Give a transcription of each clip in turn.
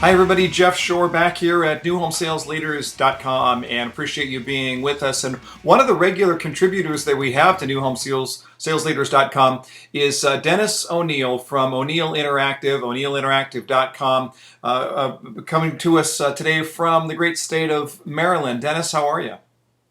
Hi, everybody. Jeff Shore back here at newhomesalesleaders.com and appreciate you being with us. And one of the regular contributors that we have to newhomesalesleaders.com is Dennis O'Neill from O'Neill Interactive, o'neillinteractive.com, coming to us today from the great state of Maryland. Dennis, how are you?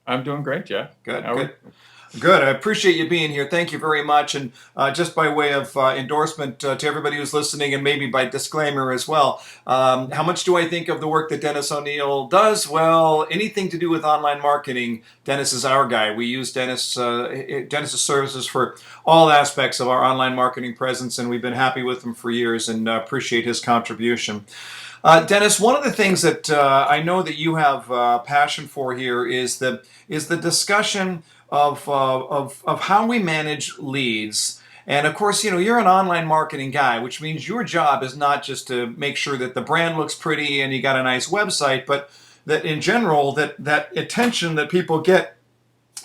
I'm doing great, Jeff. Good, How are good. you? Good. I appreciate you being here. Thank you very much. And just by way of endorsement to everybody who's listening, and maybe by disclaimer as well, how much do I think of the work that Dennis O'Neill does? Well, anything to do with online marketing, Dennis is our guy. We use Dennis's services for all aspects of our online marketing presence, and we've been happy with him for years and appreciate his contribution. Dennis, one of the things that I know that you have passion for here is the discussion of how we manage leads. And of course, you're an online marketing guy, which means your job is not just to make sure that the brand looks pretty and you got a nice website, but that in general, that attention that people get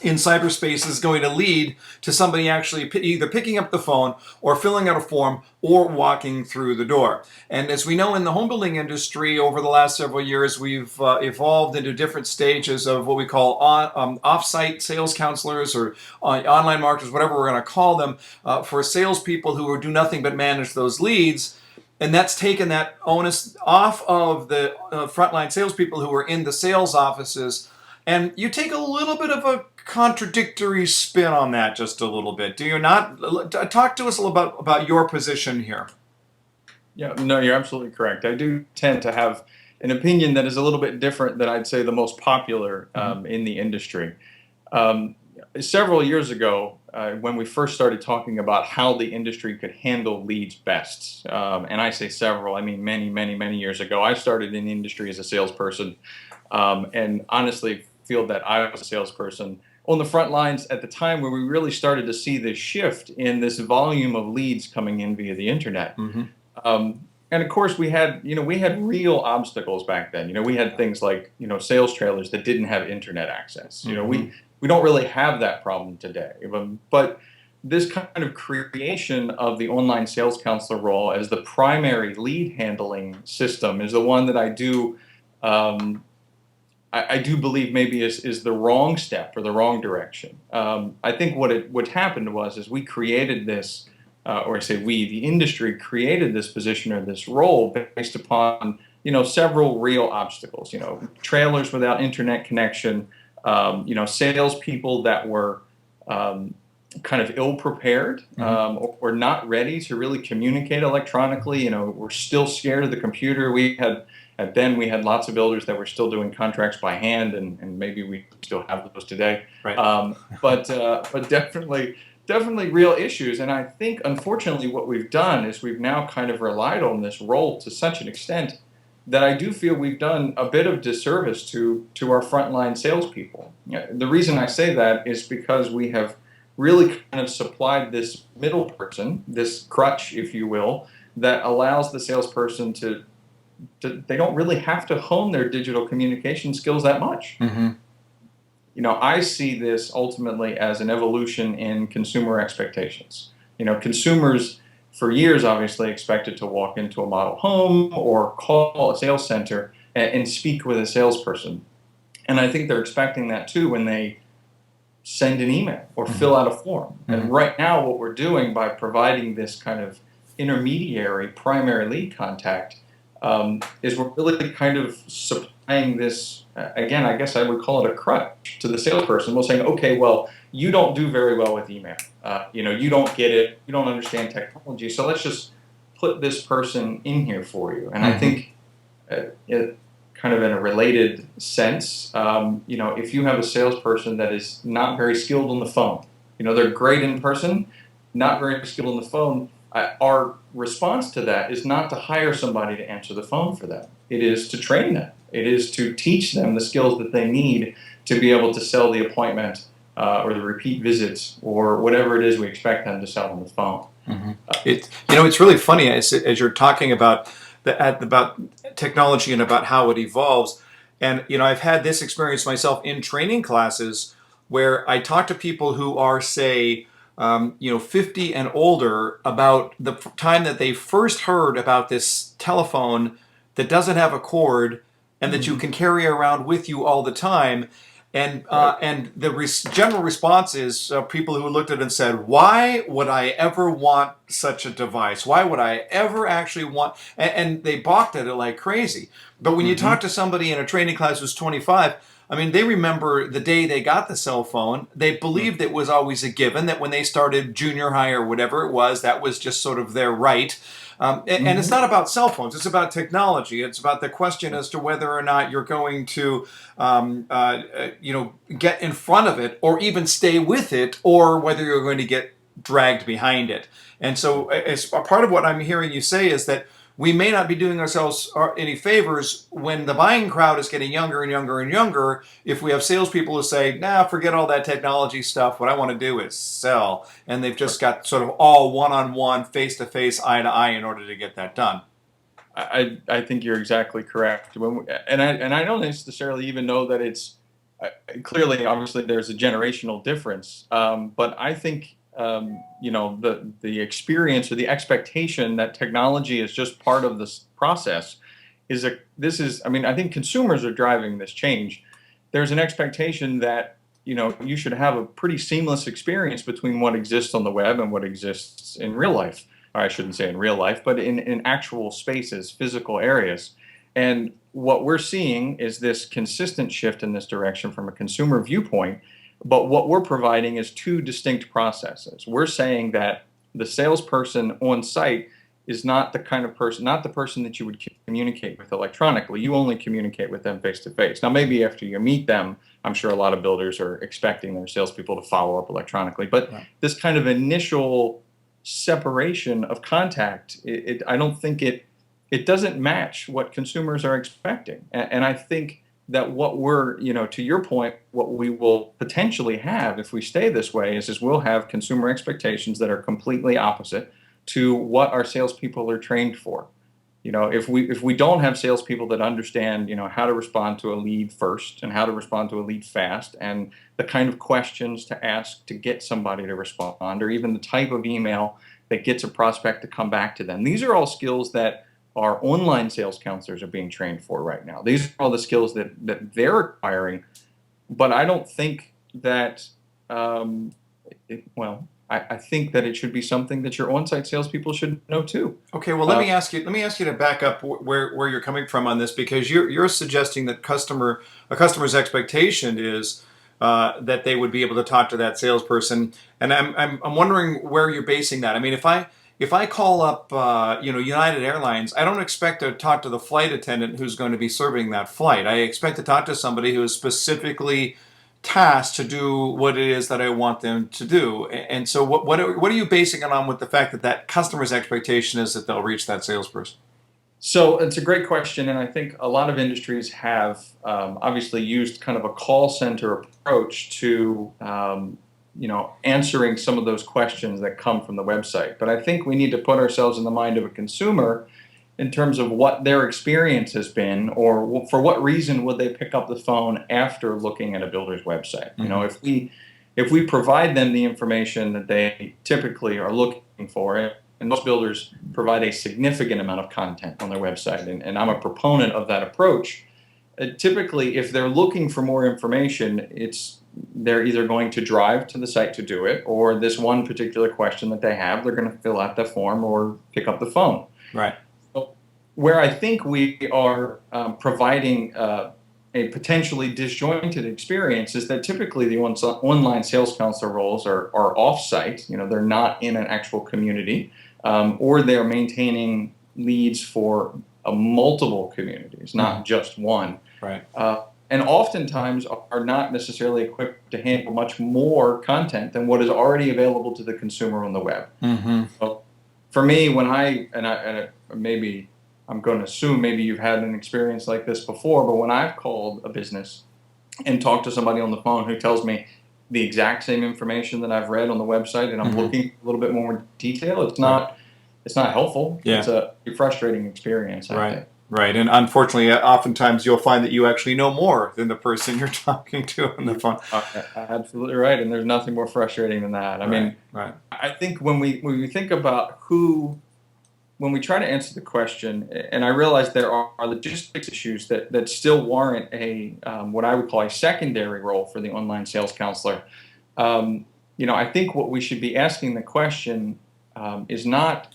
in cyberspace is going to lead to somebody actually either picking up the phone or filling out a form or walking through the door. And as we know in the home building industry over the last several years, we've evolved into different stages of what we call off-site sales counselors or online marketers, whatever we're going to call them, for salespeople who do nothing but manage those leads. And that's taken that onus off of the frontline salespeople who are in the sales offices. And you take a little bit of a contradictory spin on that, just a little bit, do you not? Talk to us a little about your position here. Yeah, no, you're absolutely correct. I do tend to have an opinion that is a little bit different than I'd say the most popular Mm-hmm. in the industry. Um, Several years ago, when we first started talking about how the industry could handle leads best, and I say several, I mean many, many, many years ago, I started in the industry as a salesperson, and honestly feel that I was a salesperson on the front lines at the time where we really started to see this shift in this volume of leads coming in via the internet. Mm-hmm. And of course, we had real obstacles back then. We had things like sales trailers that didn't have internet access. Mm-hmm. We don't really have that problem today. But this kind of creation of the online sales counselor role as the primary lead handling system is the one that um, I do believe maybe is the wrong step or the wrong direction. I think what happened was is we created this, or I say we, the industry created this position or this role based upon several real obstacles. Trailers without internet connection, salespeople that were kind of ill prepared, Mm-hmm. or not ready to really communicate electronically. We're still scared of the computer. We had lots of builders that were still doing contracts by hand, and maybe we still have those today. Right. But definitely real issues. And I think, unfortunately, what we've done is we've now kind of relied on this role to such an extent that I do feel we've done a bit of disservice to our frontline salespeople. The reason I say that is because we have really kind of supplied this middle person, this crutch, if you will, that allows the salesperson they don't really have to hone their digital communication skills that much. Mm-hmm. I see this ultimately as an evolution in consumer expectations. Consumers for years obviously expected to walk into a model home or call a sales center and speak with a salesperson. And I think they're expecting that too when they send an email or Mm-hmm. fill out a form. Mm-hmm. And right now, what we're doing by providing this kind of intermediary primary lead contact is we're really kind of supplying this, again, I guess I would call it a crutch to the salesperson. We're saying, okay, well, you don't do very well with email. You don't get it. You don't understand technology. So let's just put this person in here for you. And I Mm-hmm. think kind of in a related sense, if you have a salesperson that is not very skilled on the phone, they're great in person, not very skilled on the phone, our response to that is not to hire somebody to answer the phone for them. It is to train them. It is to teach them the skills that they need to be able to sell the appointment or the repeat visits or whatever it is we expect them to sell on the phone. Mm-hmm. It's really funny as you're talking about about technology and about how it evolves. And I've had this experience myself in training classes where I talk to people who are, say, 50 and older about the time that they first heard about this telephone that doesn't have a cord and that you can carry around with you all the time. And the general response is people who looked at it and said, "Why would I ever want such a device? Why would I ever actually want?" And they balked at it like crazy. But when you talk to somebody in a training class who's 25, I mean, they remember the day they got the cell phone. They believed it was always a given, that when they started junior high or whatever it was, that was just sort of their right. And it's not about cell phones. It's about technology. It's about the question as to whether or not you're going to, get in front of it or even stay with it, or whether you're going to get dragged behind it. And so, as a part of what I'm hearing you say is that we may not be doing ourselves any favors when the buying crowd is getting younger and younger and younger. If we have salespeople who say, "Nah, forget all that technology stuff. What I want to do is sell," and they've just got sort of all one-on-one, face-to-face, eye-to-eye in order to get that done. I think you're exactly correct. And I don't necessarily even know that it's clearly, obviously, there's a generational difference. But I think the experience or the expectation that technology is just part of this process I mean, I think consumers are driving this change. There's an expectation that you should have a pretty seamless experience between what exists on the web and what exists in real life. Or I shouldn't say in real life, but in actual spaces, physical areas. And what we're seeing is this consistent shift in this direction from a consumer viewpoint. But what we're providing is two distinct processes. We're saying that the salesperson on site is not the kind of person, not the person that you would communicate with electronically. You only communicate with them face to face. Now, maybe after you meet them, I'm sure a lot of builders are expecting their salespeople to follow up electronically. But this kind of initial separation of contact, I don't think it doesn't match what consumers are expecting. And I think that what we're, to your point, what we will potentially have if we stay this way is we'll have consumer expectations that are completely opposite to what our salespeople are trained for. If we don't have salespeople that understand, how to respond to a lead first and how to respond to a lead fast, and the kind of questions to ask to get somebody to respond, or even the type of email that gets a prospect to come back to them. These are all skills that our online sales counselors are being trained for right now. These are all the skills that they're acquiring, but I don't think that, I think that it should be something that your on-site salespeople should know too. Okay, well, let me ask you. Let me ask you to back up where you're coming from on this, because you're suggesting that a customer's expectation is that they would be able to talk to that salesperson, and I'm wondering where you're basing that. I mean, if I call up United Airlines, I don't expect to talk to the flight attendant who's going to be serving that flight. I expect to talk to somebody who is specifically tasked to do what it is that I want them to do. And so what are you basing it on with the fact that customer's expectation is that they'll reach that salesperson? So it's a great question, and I think a lot of industries have obviously used kind of a call center approach to answering some of those questions that come from the website. But I think we need to put ourselves in the mind of a consumer in terms of what their experience has been, or for what reason would they pick up the phone after looking at a builder's website. If we provide them the information that they typically are looking for, and most builders provide a significant amount of content on their website, and I'm a proponent of that approach. Typically, if they're looking for more information, they're either going to drive to the site to do it, or this one particular question that they have, they're going to fill out the form or pick up the phone. Right. Where I think we are providing a potentially disjointed experience is that typically the online sales counselor roles are off-site. They're not in an actual community, or they're maintaining leads for multiple communities, not just one. Right. And oftentimes are not necessarily equipped to handle much more content than what is already available to the consumer on the web. So for me, maybe I'm going to assume maybe you've had an experience like this before, but when I've called a business and talked to somebody on the phone who tells me the exact same information that I've read on the website, and I'm looking a little bit more detail, it's not helpful. Yeah. It's a frustrating experience, I think. Right, and unfortunately, oftentimes you'll find that you actually know more than the person you're talking to on the phone. Absolutely right, and there's nothing more frustrating than that. I mean, I think when we think about who when we try to answer the question, and I realize there are logistics issues that still warrant a what I would call a secondary role for the online sales counselor. I think what we should be asking the question is not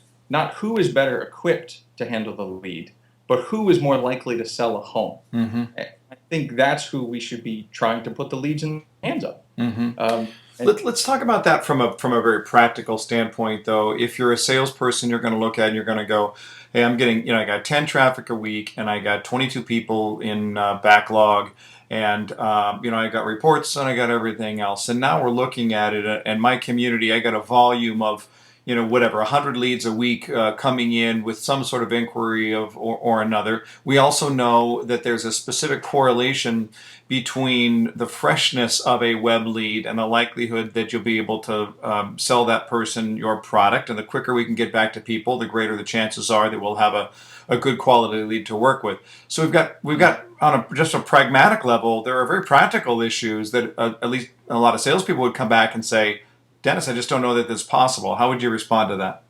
who is better equipped to handle the lead, but who is more likely to sell a home. Mm-hmm. I think that's who we should be trying to put the leads in the hands of. Mm-hmm. Let's talk about that from a very practical standpoint, though. If you're a salesperson, you're going to look at it and you're going to go, hey, I'm getting, I got 10 traffic a week and I got 22 people in backlog, and I got reports and I got everything else. And now we're looking at it, and my community, I got a volume of, whatever, 100 leads a week coming in with some sort of inquiry or another. We also know that there's a specific correlation between the freshness of a web lead and the likelihood that you'll be able to sell that person your product. And the quicker we can get back to people, the greater the chances are that we'll have a good quality lead to work with. So we've got on just a pragmatic level, there are very practical issues that at least a lot of salespeople would come back and say, Dennis, I just don't know that that's possible. How would you respond to that?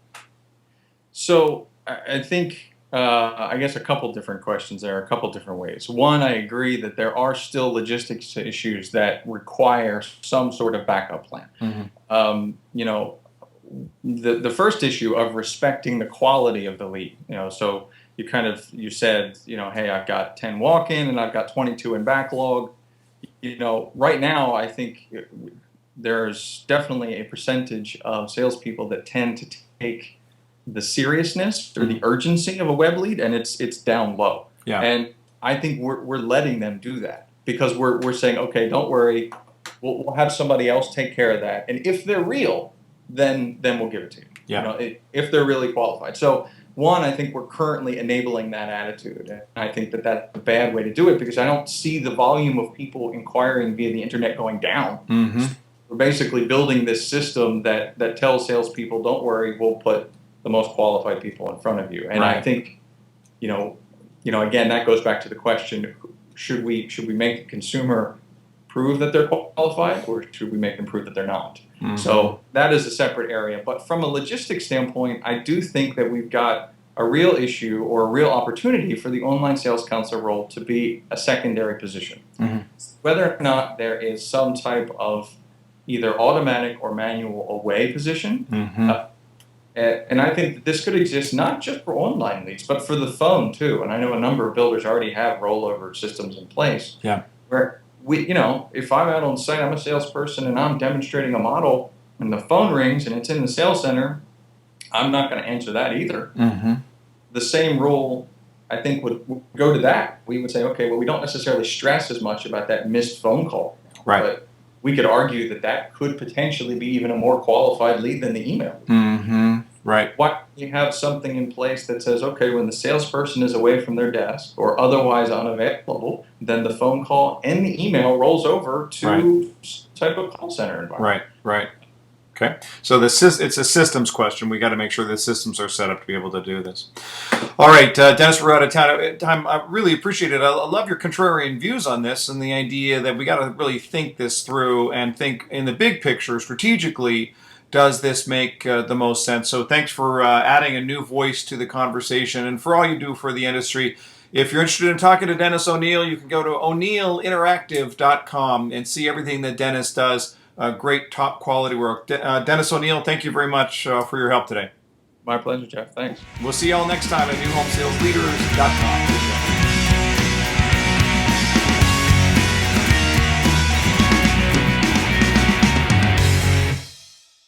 So I think, I guess a couple different questions there, a couple different ways. One, I agree that there are still logistics issues that require some sort of backup plan. Mm-hmm. The first issue of respecting the quality of the lead. So you said, hey, I've got 10 walk-in and I've got 22 in backlog. Right now, I think there's definitely a percentage of salespeople that tend to take the seriousness or the urgency of a web lead, and it's down low. Yeah. And I think we're letting them do that because we're saying, okay, don't worry, we'll have somebody else take care of that, and if they're real, then we'll give it to you. Yeah. If they're really qualified. So one, I think we're currently enabling that attitude, and I think that that's a bad way to do it because I don't see the volume of people inquiring via the internet going down. Mm-hmm. We're basically building this system that tells salespeople, don't worry, we'll put the most qualified people in front of you. And Right. I think, again, that goes back to the question, should we make the consumer prove that they're qualified, or should we make them prove that they're not? Mm-hmm. So that is a separate area. But from a logistics standpoint, I do think that we've got a real issue or a real opportunity for the online sales counselor role to be a secondary position. Mm-hmm. Whether or not there is some type of either automatic or manual away position. Mm-hmm. And I think that this could exist not just for online leads, but for the phone too. And I know a number of builders already have rollover systems in place. Yeah. Where if I'm out on site, I'm a salesperson and I'm demonstrating a model and the phone rings and it's in the sales center, I'm not going to answer that either. Mm-hmm. The same rule, I think, would go to that. We would say, okay, well, we don't necessarily stress as much about that missed phone call. Right. But we could argue that could potentially be even a more qualified lead than the email. Mm-hmm. Right. Why don't you have something in place that says, okay, when the salesperson is away from their desk or otherwise unavailable, then the phone call and the email rolls over to some type of call center environment. Right. Okay. So it's a systems question. We got to make sure the systems are set up to be able to do this. All right, Dennis, we're out of time. I really appreciate it. I love your contrarian views on this and the idea that we got to really think this through and think in the big picture strategically. Does this make the most sense? So thanks for adding a new voice to the conversation and for all you do for the industry. If you're interested in talking to Dennis O'Neil, you can go to o'neillinteractive.com and see everything that Dennis does. Great top quality work. Dennis O'Neil, thank you very much for your help today. My pleasure, Jeff. Thanks. We'll see you all next time at newhomesalesleaders.com.